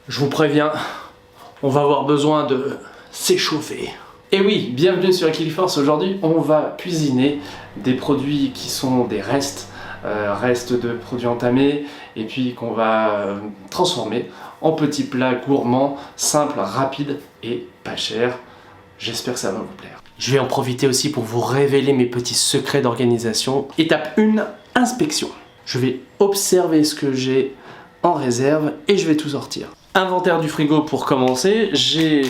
Je vous préviens, on va avoir besoin de s'échauffer. Et oui, bienvenue sur Equiliforce. Aujourd'hui, on va cuisiner des produits qui sont des restes de produits entamés, et puis qu'on va transformer en petits plats gourmands, simples, rapides et pas chers. J'espère que ça va vous plaire. Je vais en profiter aussi pour vous révéler mes petits secrets d'organisation. Étape 1, inspection. Je vais observer ce que j'ai en réserve et je vais tout sortir. Inventaire du frigo pour commencer. J'ai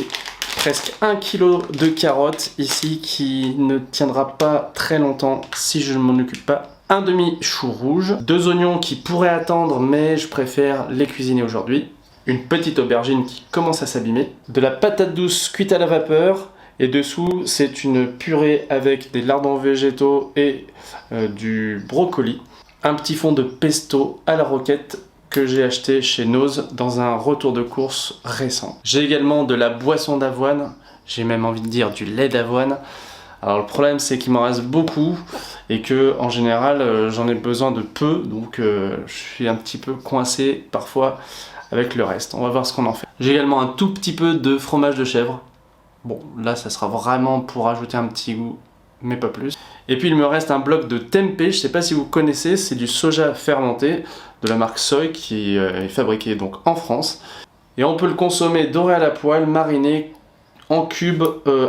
presque 1 kg de carottes ici qui ne tiendra pas très longtemps si je ne m'en occupe pas. Un demi chou rouge, 2 oignons qui pourraient attendre mais je préfère les cuisiner aujourd'hui. Une petite aubergine qui commence à s'abîmer. De la patate douce cuite à la vapeur. Et dessous, c'est une purée avec des lardons végétaux et du brocoli. Un petit fond de pesto à la roquette que j'ai acheté chez Noz dans un retour de course récent. J'ai également de la boisson d'avoine, j'ai même envie de dire du lait d'avoine. Alors le problème c'est qu'il m'en reste beaucoup et que en général j'en ai besoin de peu, donc je suis un petit peu coincé parfois avec le reste. On va voir ce qu'on en fait. J'ai également un tout petit peu de fromage de chèvre. Bon, là ça sera vraiment pour ajouter un petit goût, mais pas plus. Et puis il me reste un bloc de tempeh, je sais pas si vous connaissez, c'est du soja fermenté de la marque Soy qui est fabriqué donc en France. Et on peut le consommer doré à la poêle, mariné en cubes,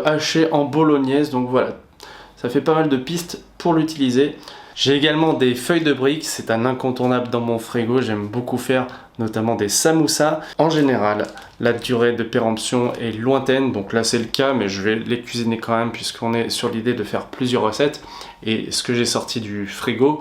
haché en bolognaise, donc voilà. Ça fait pas mal de pistes pour l'utiliser. J'ai également des feuilles de briques, c'est un incontournable dans mon frigo, j'aime beaucoup faire notamment des samoussas. En général, la durée de péremption est lointaine, donc là c'est le cas, mais je vais les cuisiner quand même puisqu'on est sur l'idée de faire plusieurs recettes. Et ce que j'ai sorti du frigo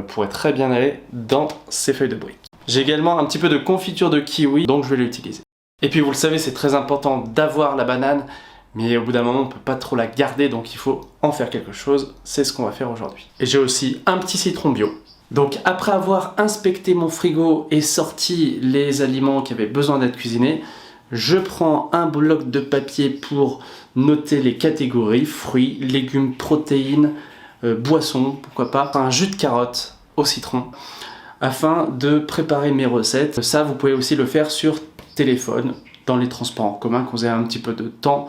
pourrait très bien aller dans ces feuilles de briques. J'ai également un petit peu de confiture de kiwi, donc je vais l'utiliser. Et puis vous le savez, c'est très important d'avoir la banane, mais au bout d'un moment on ne peut pas trop la garder, donc il faut en faire quelque chose. C'est ce qu'on va faire aujourd'hui. Et j'ai aussi un petit citron bio. Donc après avoir inspecté mon frigo et sorti les aliments qui avaient besoin d'être cuisinés, je prends un bloc de papier pour noter les catégories: fruits, légumes, protéines, boissons, pourquoi pas, un jus de carotte au citron, afin de préparer mes recettes. Ça, vous pouvez aussi le faire sur téléphone, dans les transports en commun, quand vous avez un petit peu de temps.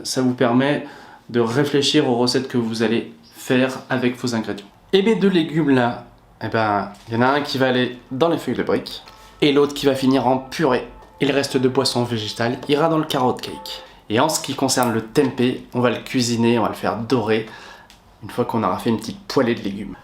Ça vous permet de réfléchir aux recettes que vous allez faire avec vos ingrédients. Et mes 2 légumes là, eh ben, il y en a un qui va aller dans les feuilles de briques et l'autre qui va finir en purée. Et le reste de boisson végétale ira dans le carrot cake. Et en ce qui concerne le tempeh, on va le cuisiner, on va le faire dorer une fois qu'on aura fait une petite poêlée de légumes.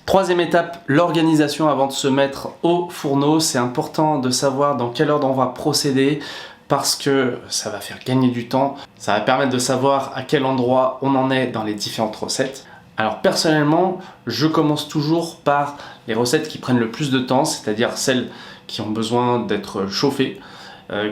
Troisième étape, l'organisation avant de se mettre au fourneau. C'est important de savoir dans quel ordre on va procéder parce que ça va faire gagner du temps. Ça va permettre de savoir à quel endroit on en est dans les différentes recettes. Alors personnellement, je commence toujours par les recettes qui prennent le plus de temps, c'est-à-dire celles qui ont besoin d'être chauffées,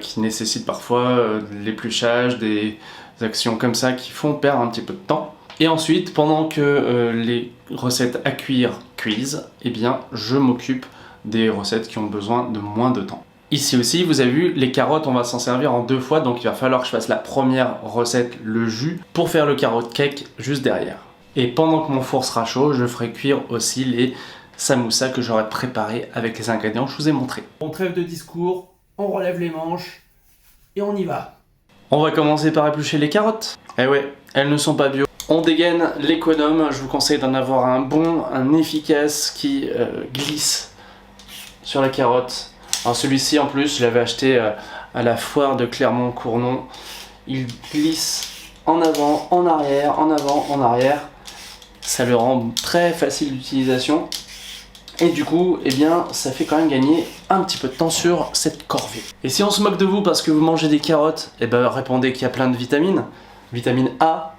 qui nécessitent parfois de l'épluchage, des actions comme ça qui font perdre un petit peu de temps. Et ensuite, pendant que les recettes à cuire cuisent, eh bien, je m'occupe des recettes qui ont besoin de moins de temps. Ici aussi, vous avez vu, les carottes, on va s'en servir en 2 fois, donc il va falloir que je fasse la première recette, le jus, pour faire le carrot cake juste derrière. Et pendant que mon four sera chaud, je ferai cuire aussi les samoussas que j'aurai préparés avec les ingrédients que je vous ai montrés. On trêve de discours, on relève les manches et on y va. On va commencer par éplucher les carottes. Eh ouais, elles ne sont pas bio. On dégaine l'économe, je vous conseille d'en avoir un bon, un efficace qui glisse sur la carotte. Alors celui-ci en plus, je l'avais acheté à la foire de Clermont-Cournon. Il glisse en avant, en arrière, en avant, en arrière. Ça le rend très facile d'utilisation. Et du coup, eh bien, ça fait quand même gagner un petit peu de temps sur cette corvée. Et si on se moque de vous parce que vous mangez des carottes, eh ben répondez qu'il y a plein de vitamines. Vitamine A,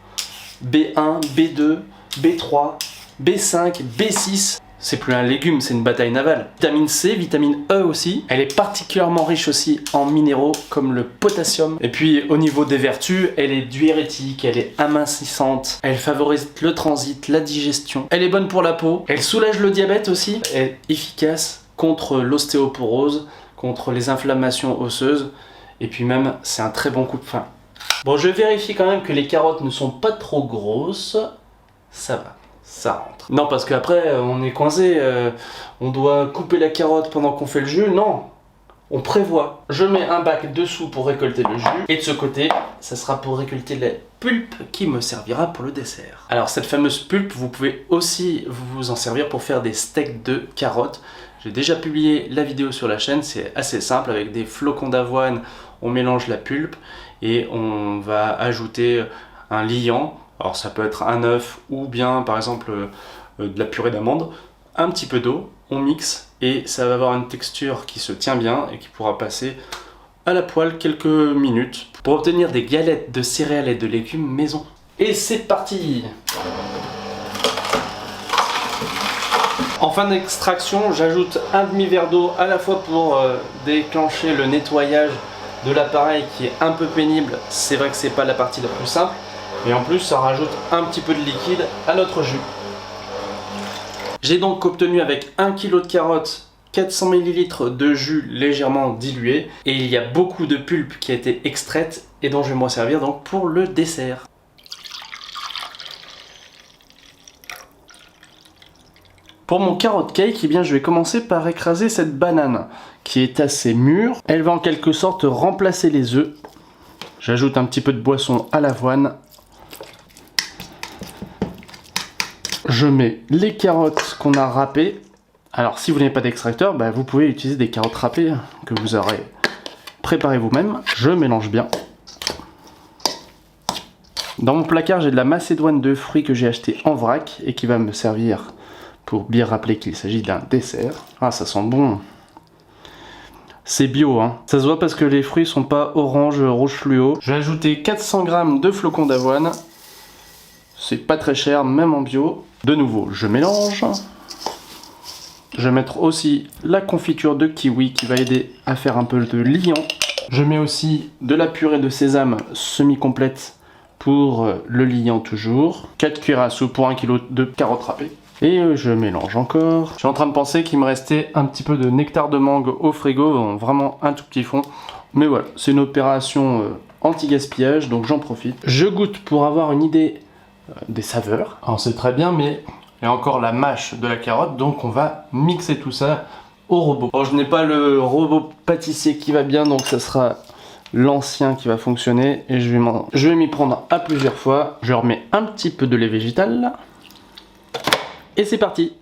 B1, B2, B3, B5, B6. C'est plus un légume, c'est une bataille navale. Vitamine C, vitamine E aussi. Elle est particulièrement riche aussi en minéraux comme le potassium. Et puis au niveau des vertus, elle est diurétique, elle est amincissante. Elle favorise le transit, la digestion. Elle est bonne pour la peau. Elle soulage le diabète aussi. Elle est efficace contre l'ostéoporose, contre les inflammations osseuses. Et puis même, c'est un très bon coup de faim. Bon, je vérifie quand même que les carottes ne sont pas trop grosses. Ça va. Ça rentre. Non, parce qu'après, on est coincé, on doit couper la carotte pendant qu'on fait le jus. Non, on prévoit, je mets un bac dessous pour récolter le jus, et de ce côté, ça sera pour récolter la pulpe qui me servira pour le dessert. Alors cette fameuse pulpe, vous pouvez aussi vous en servir pour faire des steaks de carottes. J'ai déjà publié la vidéo sur la chaîne, c'est assez simple, avec des flocons d'avoine, on mélange la pulpe et on va ajouter un liant. Alors ça peut être un œuf ou bien par exemple de la purée d'amande, un petit peu d'eau, on mixe et ça va avoir une texture qui se tient bien et qui pourra passer à la poêle quelques minutes pour obtenir des galettes de céréales et de légumes maison. Et c'est parti! En fin d'extraction, j'ajoute un demi-verre d'eau à la fois pour déclencher le nettoyage de l'appareil qui est un peu pénible. C'est vrai que c'est pas la partie la plus simple. Et en plus, ça rajoute un petit peu de liquide à notre jus. J'ai donc obtenu avec 1 kg de carottes 400 ml de jus légèrement dilué. Et il y a beaucoup de pulpe qui a été extraite et dont je vais m'en servir donc pour le dessert. Pour mon carrot cake, eh bien, je vais commencer par écraser cette banane qui est assez mûre. Elle va en quelque sorte remplacer les œufs. J'ajoute un petit peu de boisson à l'avoine. Je mets les carottes qu'on a râpées. Alors si vous n'avez pas d'extracteur, vous pouvez utiliser des carottes râpées que vous aurez préparées vous-même. Je mélange bien. Dans mon placard, j'ai de la macédoine de fruits que j'ai acheté en vrac et qui va me servir pour bien rappeler qu'il s'agit d'un dessert. Ah, ça sent bon. C'est bio, hein. Ça se voit parce que les fruits sont pas orange, rouge fluo. Je vais ajouter 400 g de flocons d'avoine. C'est pas très cher, même en bio. De nouveau, je mélange. Je vais mettre aussi la confiture de kiwi qui va aider à faire un peu de liant. Je mets aussi de la purée de sésame semi-complète pour le liant toujours. 4 cuillères à soupe pour 1 kg de carottes râpées. Et je mélange encore. Je suis en train de penser qu'il me restait un petit peu de nectar de mangue au frigo, vraiment un tout petit fond. Mais voilà, c'est une opération anti-gaspillage, donc j'en profite. Je goûte pour avoir une idée des saveurs. Alors c'est très bien, mais il y a encore la mâche de la carotte, donc on va mixer tout ça au robot. Bon, je n'ai pas le robot pâtissier qui va bien, donc ça sera l'ancien qui va fonctionner. Et je vais m'y prendre à plusieurs fois. Je remets un petit peu de lait végétal. Et c'est parti.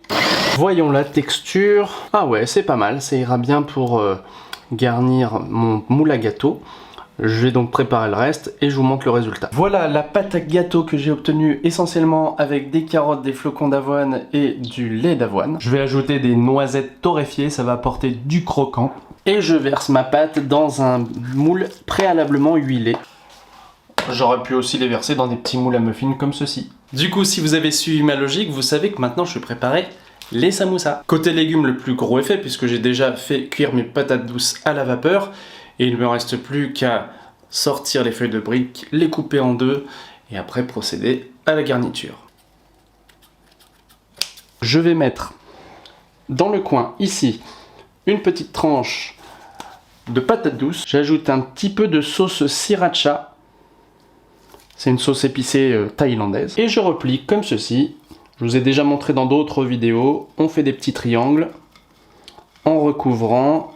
Voyons la texture. Ah ouais, c'est pas mal, ça ira bien pour garnir mon moule à gâteau. Je vais donc préparer le reste et je vous montre le résultat. Voilà la pâte à gâteau que j'ai obtenue essentiellement avec des carottes, des flocons d'avoine et du lait d'avoine. Je vais ajouter des noisettes torréfiées, ça va apporter du croquant. Et je verse ma pâte dans un moule préalablement huilé. J'aurais pu aussi les verser dans des petits moules à muffins comme ceci. Du coup, si vous avez suivi ma logique, vous savez que maintenant je vais préparer les samoussas. Côté légumes, le plus gros est fait puisque j'ai déjà fait cuire mes patates douces à la vapeur. Et il ne me reste plus qu'à sortir les feuilles de briques, les couper en deux et après procéder à la garniture. Je vais mettre dans le coin ici une petite tranche de patates douces. J'ajoute un petit peu de sauce sriracha. C'est une sauce épicée thaïlandaise. Et je replie comme ceci. Je vous ai déjà montré dans d'autres vidéos. On fait des petits triangles en recouvrant.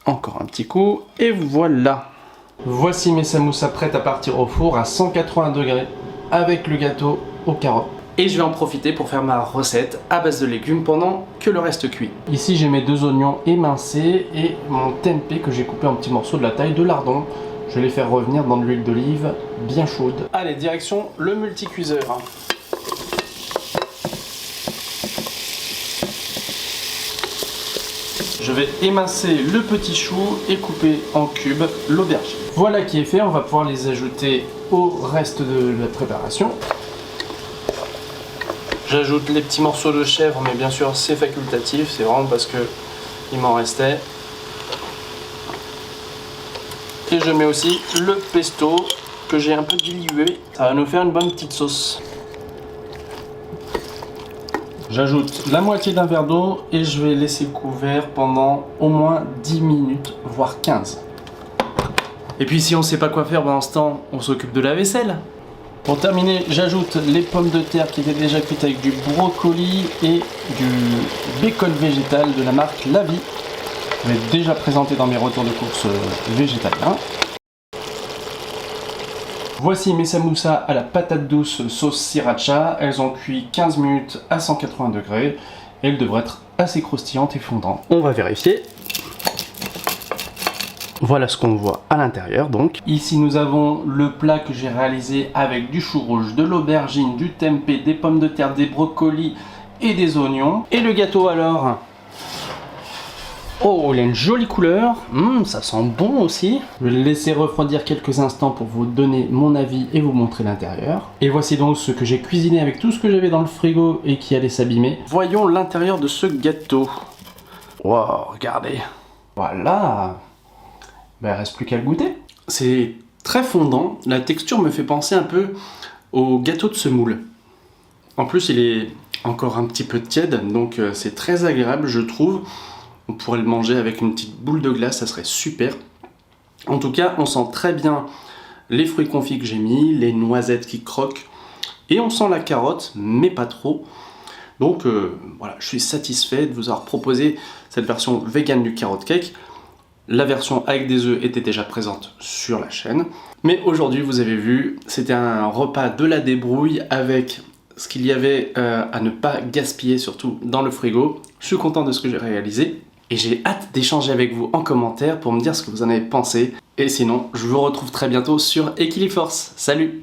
Encore un petit coup. Et voilà. Voici mes samoussas prêtes à partir au four à 180 degrés avec le gâteau aux carottes. Et je vais en profiter pour faire ma recette à base de légumes pendant que le reste cuit. Ici j'ai mes 2 oignons émincés et mon tempeh que j'ai coupé en petits morceaux de la taille de lardon. Je vais les faire revenir dans de l'huile d'olive bien chaude. Allez, direction le multicuiseur. Je vais émincer le petit chou et couper en cubes l'aubergine. Voilà qui est fait, on va pouvoir les ajouter au reste de la préparation. J'ajoute les petits morceaux de chèvre, mais bien sûr c'est facultatif, c'est vraiment parce que il m'en restait. Et je mets aussi le pesto que j'ai un peu dilué. Ça va nous faire une bonne petite sauce. J'ajoute la moitié d'un verre d'eau et je vais laisser couvert pendant au moins 10 minutes, voire 15. Et puis si on ne sait pas quoi faire pendant ce temps, on s'occupe de la vaisselle. Pour terminer, j'ajoute les pommes de terre qui étaient déjà cuites avec du brocoli et du bacon végétal de la marque La Vie. Je l'ai déjà présenté dans mes retours de course végétaliens. Voici mes samoussas à la patate douce sauce sriracha. Elles ont cuit 15 minutes à 180 degrés et elles devraient être assez croustillantes et fondantes. On va vérifier. Voilà ce qu'on voit à l'intérieur donc. Ici nous avons le plat que j'ai réalisé avec du chou rouge, de l'aubergine, du tempeh, des pommes de terre, des brocolis et des oignons. Et le gâteau alors? Oh, il a une jolie couleur, ça sent bon aussi. Je vais le laisser refroidir quelques instants pour vous donner mon avis et vous montrer l'intérieur. Et voici donc ce que j'ai cuisiné avec tout ce que j'avais dans le frigo et qui allait s'abîmer. Voyons l'intérieur de ce gâteau. Wow, regardez. Voilà. Ben, il reste plus qu'à le goûter. C'est très fondant, la texture me fait penser un peu au gâteau de semoule. En plus, il est encore un petit peu tiède, donc c'est très agréable, je trouve. On pourrait le manger avec une petite boule de glace, ça serait super. En tout cas, on sent très bien les fruits confits que j'ai mis, les noisettes qui croquent, et on sent la carotte, mais pas trop. Donc voilà, je suis satisfait de vous avoir proposé cette version vegan du carrot cake. La version avec des œufs était déjà présente sur la chaîne. Mais aujourd'hui, vous avez vu, c'était un repas de la débrouille avec ce qu'il y avait à ne pas gaspiller, surtout dans le frigo. Je suis content de ce que j'ai réalisé. Et j'ai hâte d'échanger avec vous en commentaire pour me dire ce que vous en avez pensé. Et sinon, je vous retrouve très bientôt sur Equiliforce. Salut!